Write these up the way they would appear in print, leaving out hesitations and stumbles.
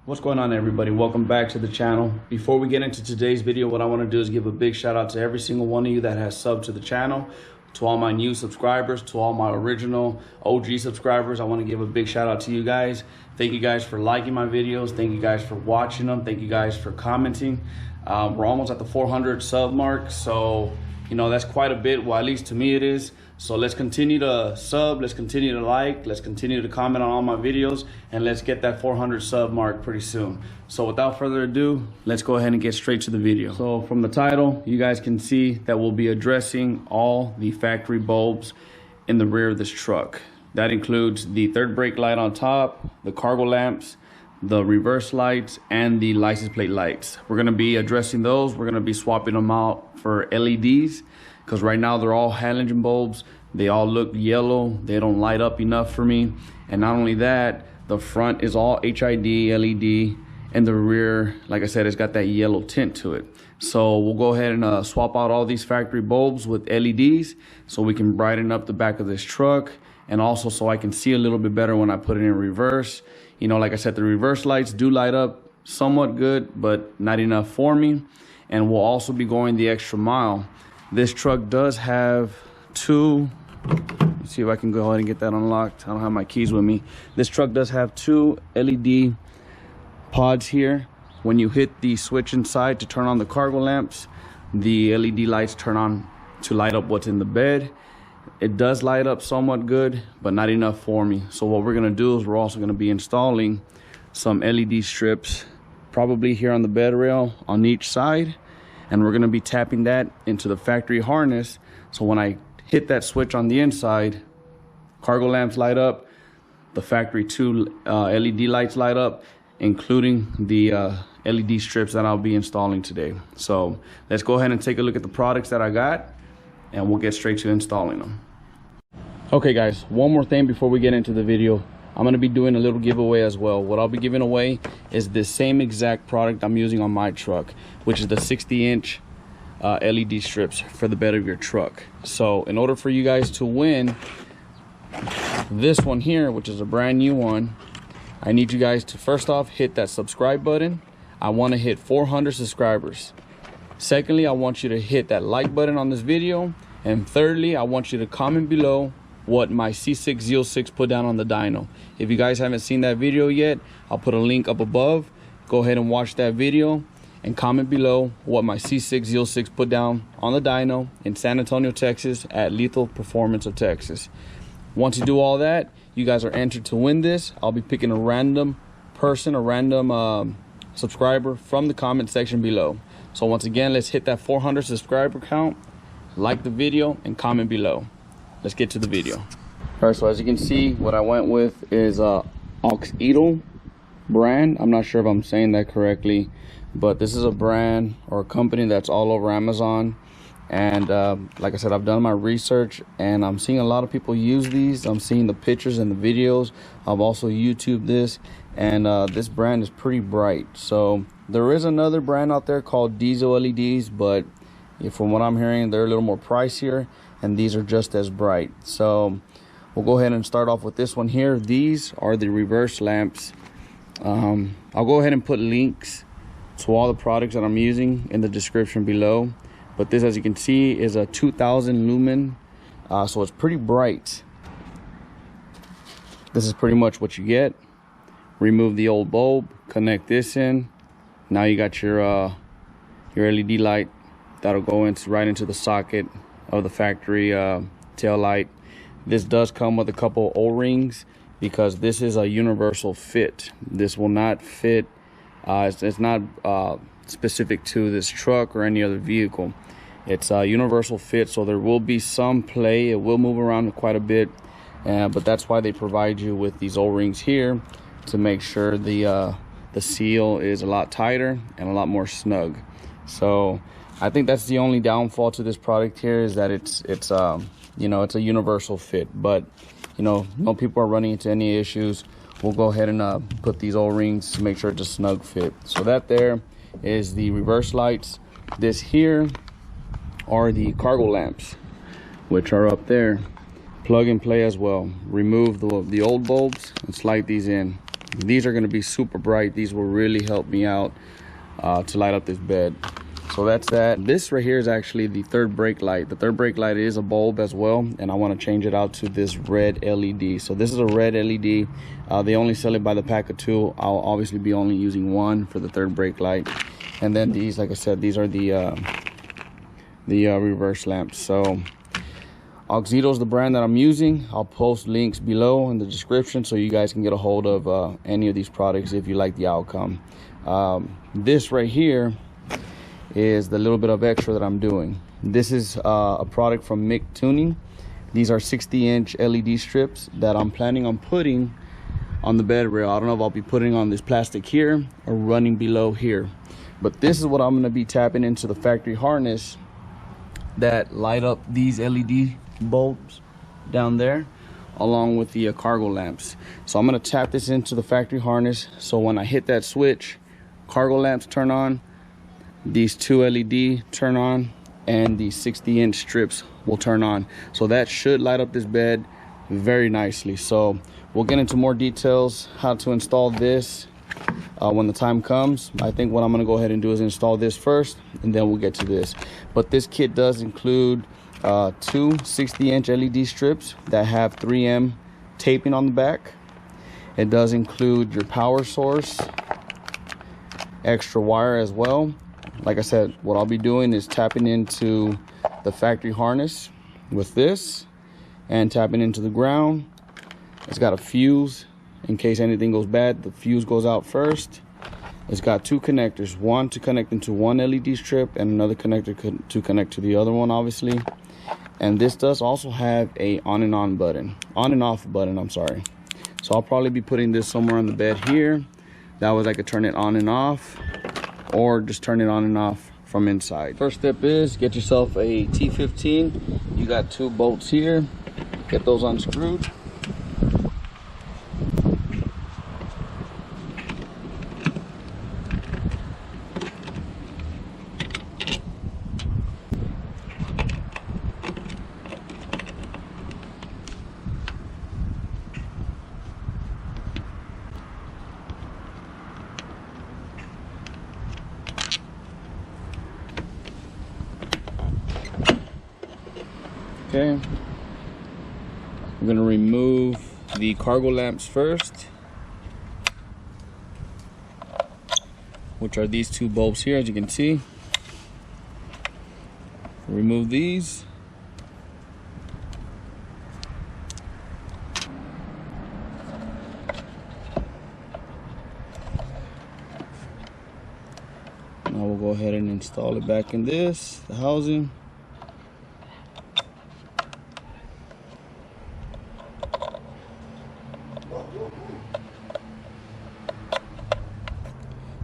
What's going on, everybody? Welcome back to the channel. Before we get into today's video, what I want to do is give a big shout out to every single one of you that has subbed to the channel, to all my new subscribers, to all my original OG subscribers. I want to give a big shout out to you guys. Thank you guys for liking my videos. Thank you guys for watching them. Thank you guys for commenting. We're almost at the 400 sub mark, so you know that's quite a bit. Well, at least to me it is. So let's continue to sub, let's continue to like, let's continue to comment on all my videos, and let's get that 400 sub mark pretty soon. So without further ado, let's go ahead and get straight to the video. So from the title, you guys can see that we'll be addressing all the factory bulbs in the rear of this truck. That includes the third brake light on top, the cargo lamps, the reverse lights, and the license plate lights. We're gonna be addressing those. We're gonna be swapping them out for LEDs, because right now they're all halogen bulbs. They all look yellow. They don't light up enough for me. And not only that, the front is all HID LED, and the rear, like I said, it's got that yellow tint to it. So we'll go ahead and swap out all these factory bulbs with LEDs so we can brighten up the back of this truck, and also so I can see a little bit better when I put it in reverse. You know, like I said, the reverse lights do light up somewhat good, but not enough for me. And we'll also be going the extra mile. This truck does have two, let's see if I can go ahead and get that unlocked. I don't have my keys with me. This truck does have two LED pods here. When you hit the switch inside to turn on the cargo lamps, the LED lights turn on to light up what's in the bed. It does light up somewhat good, but not enough for me. So what we're gonna do is we're also gonna be installing some LED strips, probably here on the bed rail on each side. And we're gonna be tapping that into the factory harness. So when I hit that switch on the inside, cargo lamps light up, the factory two LED lights light up, including the LED strips that I'll be installing today. So let's go ahead and take a look at the products that I got, and we'll get straight to installing them. Okay guys, one more thing before we get into the video. I'm going to be doing a little giveaway as well. What I'll be giving away is the same exact product I'm using on my truck, which is the 60-inch LED strips for the bed of your truck. So in order for you guys to win this one here, which is a brand new one, I need you guys to first off hit that subscribe button. I want to hit 400 subscribers. Secondly, I want you to hit that like button on this video. And thirdly, I want you to comment below what my C6Z06 put down on the dyno. If you guys haven't seen that video yet, I'll put a link up above. Go ahead and watch that video and comment below what my C6Z06 put down on the dyno in San Antonio, Texas at Lethal Performance of Texas. Once you do all that, you guys are entered to win this. I'll be picking a random person, a random subscriber from the comment section below. So once again, let's hit that 400 subscriber count, like the video, and comment below. Let's get to the video. All right, so as you can see, what I went with is Oxidal brand. I'm not sure if I'm saying that correctly, but this is a brand or a company that's all over Amazon. And like I said, I've done my research, and I'm seeing a lot of people use these. I'm seeing the pictures and the videos. I've also YouTubed this, and this brand is pretty bright. So there is another brand out there called Diesel LEDs, but from what I'm hearing, they're a little more pricier, and these are just as bright. So we'll go ahead and start off with this one here. These are the reverse lamps. I'll go ahead and put links to all the products that I'm using in the description below. But this, as you can see, is a 2000 lumen, so it's pretty bright. This is pretty much what you get. Remove the old bulb, connect this in. Now you got your LED light that'll go right into the socket of the factory tail light. This does come with a couple O-rings because this is a universal fit. This will not fit, it's not specific to this truck or any other vehicle. It's a universal fit, so there will be some play. It will move around quite a bit, but that's why they provide you with these O-rings here to make sure the seal is a lot tighter and a lot more snug. So I think that's the only downfall to this product here, is that it's you know, it's a universal fit. But you know, no people are running into any issues. We'll go ahead and put these O-rings to make sure it's a snug fit. So that there is the reverse lights. This here are the cargo lamps, which are up there. Plug and play as well. Remove the old bulbs and slide these in. These are going to be super bright. These will really help me out to light up this bed. So that's that. This right here is actually the third brake light. The third brake light is a bulb as well, and I want to change it out to this red LED. So this is a red LED. They only sell it by the pack of 2. I'll obviously be only using 1 for the third brake light. And then these, like I said, these are the reverse lamps. So Auxito is the brand that I'm using. I'll post links below in the description so you guys can get a hold of any of these products if you like the outcome. This right here is the little bit of extra that I'm doing. This is a product from Mick Tuning. These are 60-inch LED strips that I'm planning on putting on the bed rail. I don't know if I'll be putting on this plastic here or running below here, but this is what I'm going to be tapping into the factory harness that light up these LED bulbs down there, along with the cargo lamps. So I'm going to tap this into the factory harness, so when I hit that switch, cargo lamps turn on, these 2 LED turn on, and the 60-inch strips will turn on. So that should light up this bed very nicely. So we'll get into more details how to install this when the time comes. I think what I'm going to go ahead and do is install this first, and then we'll get to this. But this kit does include 2 60-inch LED strips that have 3M taping on the back. It does include your power source, extra wire as well. Like I said, what I'll be doing is tapping into the factory harness with this and tapping into the ground. It's got a fuse in case anything goes bad. The fuse goes out first. It's got 2 connectors, one to connect into one LED strip and another connector to connect to the other one, obviously. And this does also have a on and off button, I'm sorry. So I'll probably be putting this somewhere on the bed here. That way I could turn it on and off, or just turn it on and off from inside. First step is get yourself a T15. You got 2 bolts here. Get those unscrewed. Okay, we're going to remove the cargo lamps first, which are these 2 bulbs here, as you can see. Remove these. Now we'll go ahead and install it back in the housing.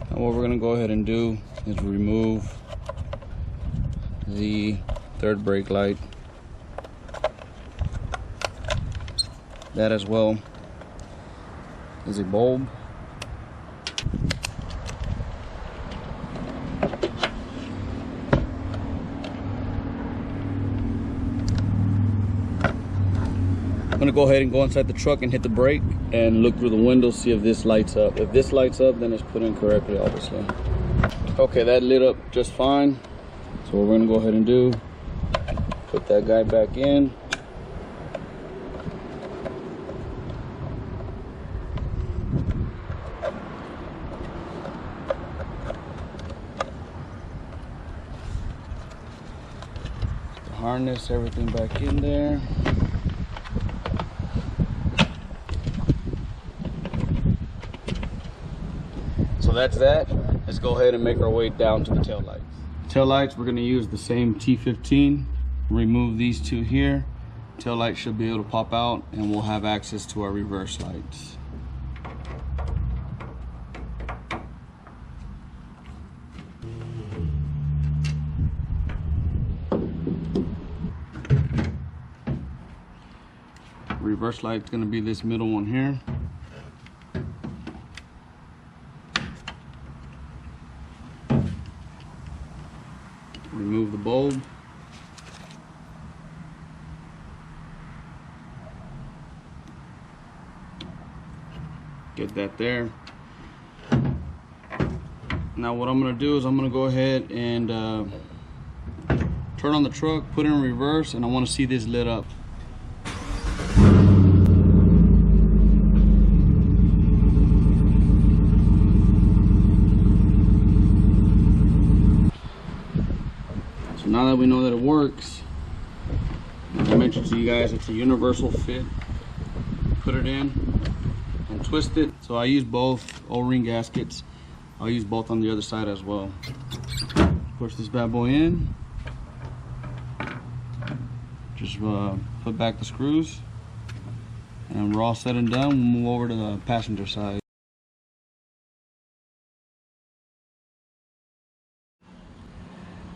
And what we're going to go ahead and do is remove the third brake light. That as well is a bulb. I'm gonna go ahead and go inside the truck and hit the brake and look through the window, see if this lights up. If this lights up, then it's put in correctly, obviously. Okay, that lit up just fine. So what we're gonna go ahead and do, put that guy back in. Harness everything back in there. So that's that. Let's go ahead and make our way down to the tail lights. Tail lights, we're going to use the same T15. Remove these 2 here. Tail light should be able to pop out, and we'll have access to our reverse lights. Reverse light's going to be this middle one here. Remove the bulb. Get that there. Now what I'm gonna do is I'm gonna go ahead and turn on the truck, put it in reverse, and I want to see this lit up. So now that we know that it works, as I mentioned to you guys, it's a universal fit. Put it in and twist it. So I use both O-ring gaskets. I'll use both on the other side as well. Push this bad boy in. Just put back the screws, and we're all set and done. We'll move over to the passenger side.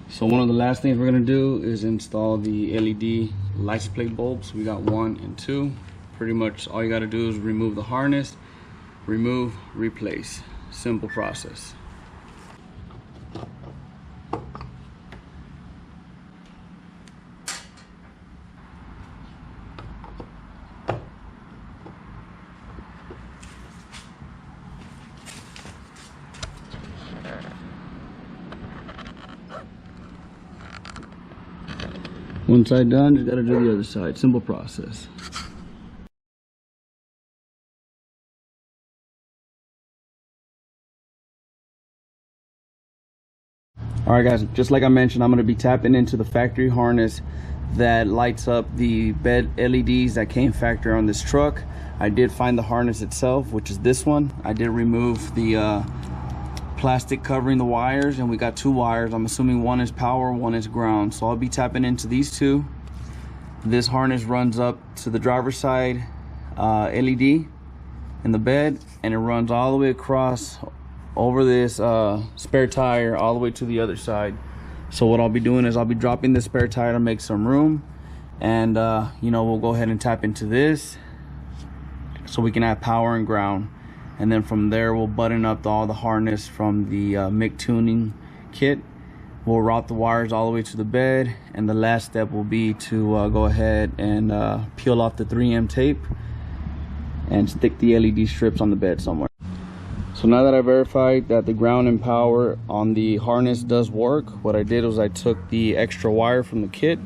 So one of the last things we're gonna do is install the LED license plate bulbs. We got 1 and 2. Pretty much all you gotta do is remove the harness, remove, replace. Simple process. One side done, just gotta do the other side. Simple process. All right guys, just like I mentioned, I'm gonna be tapping into the factory harness that lights up the bed LEDs that came factory on this truck. I did find the harness itself, which is this one. I did remove the plastic covering the wires, and we got 2 wires. I'm assuming one is power, one is ground. So I'll be tapping into these 2. This harness runs up to the driver's side LED in the bed, and it runs all the way across over this spare tire all the way to the other side. So what I'll be doing is I'll be dropping the spare tire to make some room, and you know, we'll go ahead and tap into this so we can add power and ground. And then from there we'll button up all the harness from the MIG tuning kit. We'll route the wires all the way to the bed, and the last step will be to go ahead and peel off the 3M tape and stick the LED strips on the bed somewhere. So now that I verified that the ground and power on the harness does work, what I did was I took the extra wire from the kit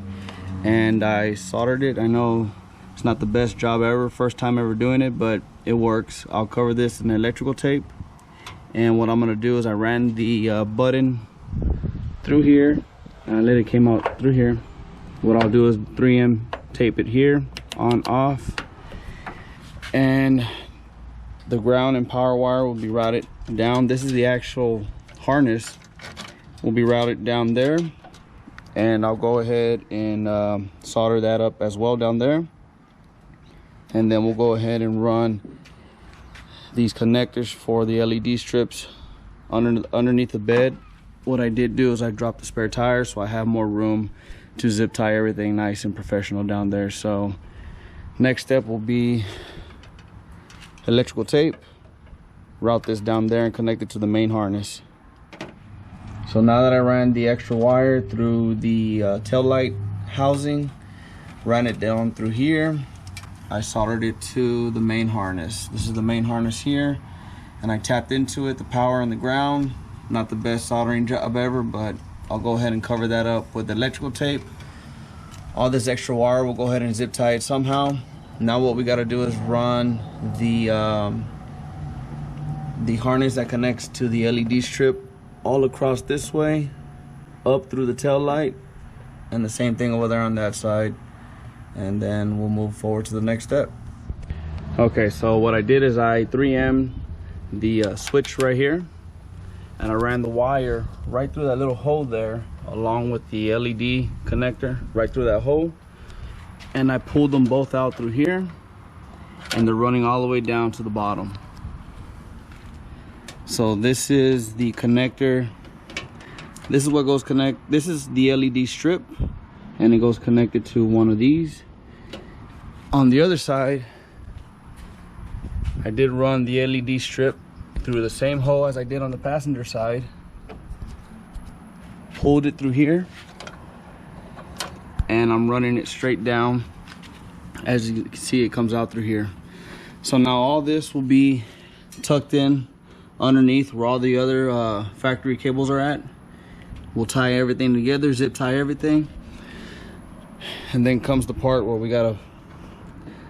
and I soldered it. I know it's not the best job ever, first time ever doing it, but it works. I'll cover this in electrical tape, and what I'm gonna do is I ran the button through here and I let it came out through here. What I'll do is 3M tape it here, on, off, and the ground and power wire will be routed down. This is the actual harness, will be routed down there, and I'll go ahead and solder that up as well down there. And then we'll go ahead and run these connectors for the LED strips underneath the bed. What I did do is I dropped the spare tire so I have more room to zip tie everything nice and professional down there. So next step will be electrical tape, route this down there and connect it to the main harness. So now that I ran the extra wire through the tail light housing, ran it down through here, I soldered it to the main harness. This is the main harness here, and I tapped into it, the power and the ground. Not the best soldering job ever, but I'll go ahead and cover that up with electrical tape. All this extra wire, we'll go ahead and zip tie it somehow. Now what we got to do is run the harness that connects to the LED strip all across this way, up through the tail light, and the same thing over there on that side. And then we'll move forward to the next step. Okay, so what I did is I 3M the switch right here, and I ran the wire right through that little hole there, along with the LED connector right through that hole, and I pulled them both out through here, and they're running all the way down to the bottom. So this is the connector. This is what goes this is the LED strip, and it goes connected to one of these. On the other side, I did run the LED strip through the same hole as I did on the passenger side, pulled it through here, and I'm running it straight down. As you can see, it comes out through here. So now all this will be tucked in underneath where all the other factory cables are at. We'll tie everything together, zip tie everything. And then comes the part where we gotta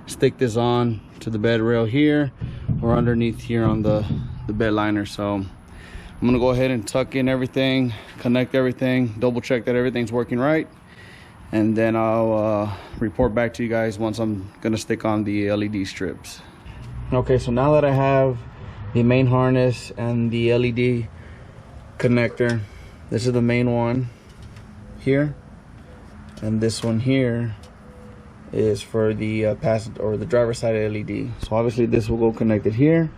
stick this on to the bed rail here or underneath here on the bed liner. So I'm gonna go ahead and tuck in everything, connect everything, double check that everything's working right, and then I'll report back to you guys once I'm gonna stick on the LED strips. Okay, so now that I have the main harness and the LED connector, this is the main one here, and this one here is for the passenger or the driver's side LED. So obviously this will go connected here,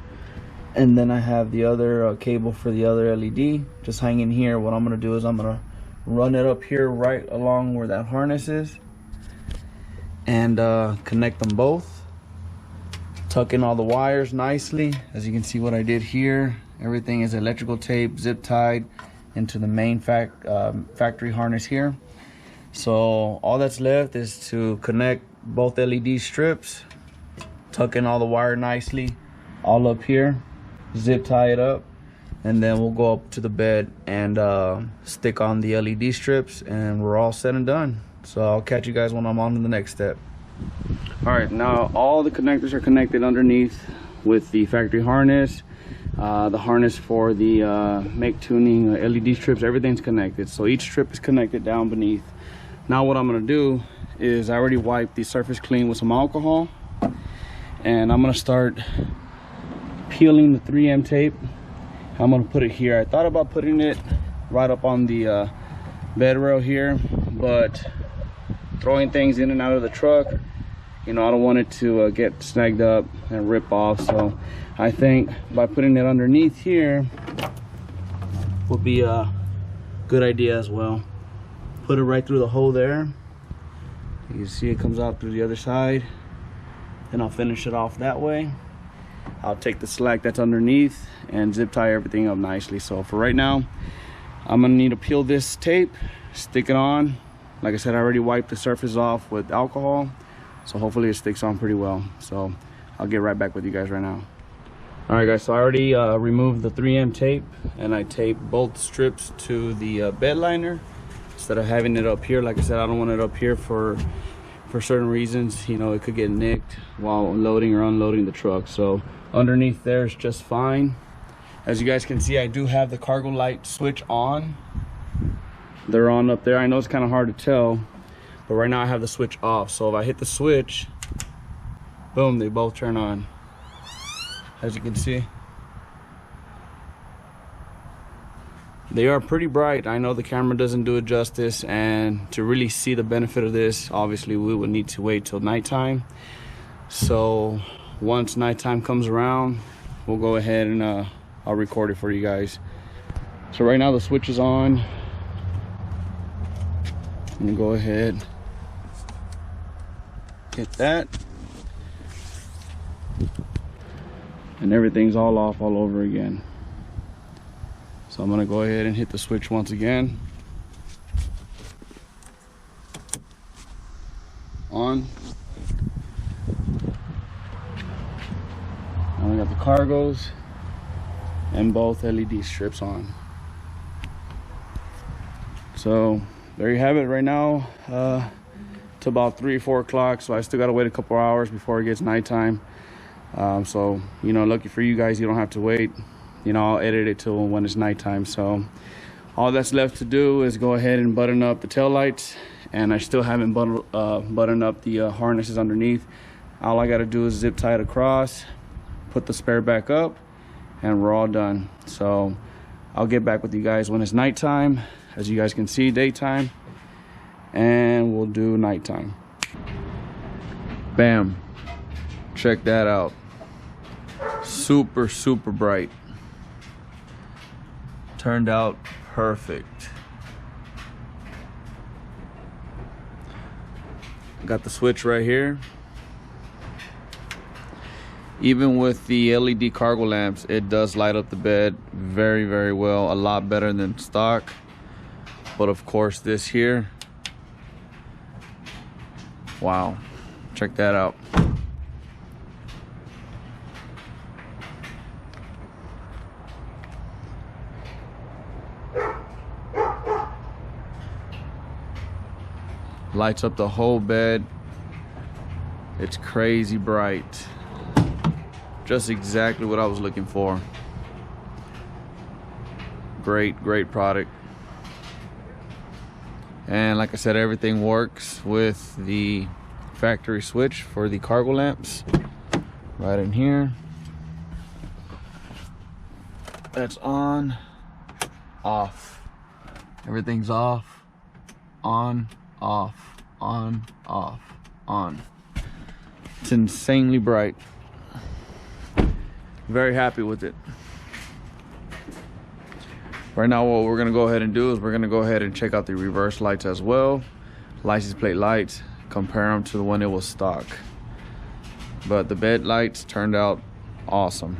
and then I have the other cable for the other LED just hanging here. What I'm gonna do is I'm gonna run it up here right along where that harness is and connect them both, tuck in all the wires nicely. As you can see what I did here, everything is electrical tape zip tied into the main factory harness here. So all that's left is to connect both LED strips, tuck in all the wire nicely, all up here, zip tie it up, and then we'll go up to the bed and stick on the LED strips, and we're all said and done. So I'll catch you guys when I'm on to the next step. All right, now all the connectors are connected underneath with the factory harness. The harness for the make tuning LED strips, everything's connected. So each strip is connected down beneath. Now what I'm gonna do is I already wiped the surface clean with some alcohol, and I'm gonna start peeling the 3M tape. I'm gonna put it here. I thought about putting it right up on the bed rail here, but throwing things in and out of the truck, you know, I don't want it to get snagged up and rip off. So I think by putting it underneath here would be a good idea as well. Put it right through the hole there. You can see it comes out through the other side. Then I'll finish it off that way. I'll take the slack that's underneath and zip tie everything up nicely. So for right now, I'm gonna need to peel this tape, stick it on. Like I said, I already wiped the surface off with alcohol, so hopefully it sticks on pretty well. So I'll get right back with you guys right now. All right guys, so I already removed the 3M tape, and I taped both strips to the bed liner instead of having it up here. Like I said, I don't want it up here for certain reasons. You know, it could get nicked while loading or unloading the truck. So underneath there is just fine. As you guys can see, I do have the cargo light switch on. They're on up there. I know it's kind of hard to tell, but right now I have the switch off. So if I hit the switch, boom, they both turn on. As you can see, they are pretty bright. I know the camera doesn't do it justice, and to really see the benefit of this, obviously we would need to wait till nighttime. So once nighttime comes around, we'll go ahead and I'll record it for you guys. So right now the switch is on. I'm gonna go ahead, hit that, and everything's all off all over again. So I'm gonna go ahead and hit the switch once again. On. Now we got the cargos and both LED strips on. So there you have it. Right now it's about 3 or 4 o'clock, so I still gotta wait a couple hours before it gets nighttime. So, you know, lucky for you guys, you don't have to wait. You know, I'll edit it till when it's nighttime. So all that's left to do is go ahead and button up the tail lights, and I still haven't buttoned up the harnesses underneath. All I gotta do is zip tie it across, put the spare back up, and we're all done. So I'll get back with you guys when it's nighttime. As you guys can see, daytime, and we'll do nighttime. Bam, check that out. Super bright. Turned out perfect. Got the switch right here. Even with the LED cargo lamps, it does light up the bed very well, a lot better than stock. But of course this here, wow, check that out. Lights up the whole bed. It's crazy bright. Just exactly what I was looking for. Great product. And like I said, everything works with the factory switch for the cargo lamps right in here. That's on, off. Everything's off, on, off, on, off, on. It's insanely bright. Very happy with it. Right now what we're gonna go ahead and do is we're gonna go ahead and check out the reverse lights as well. License plate lights, compare them to the one it was stock. But the bed lights turned out awesome.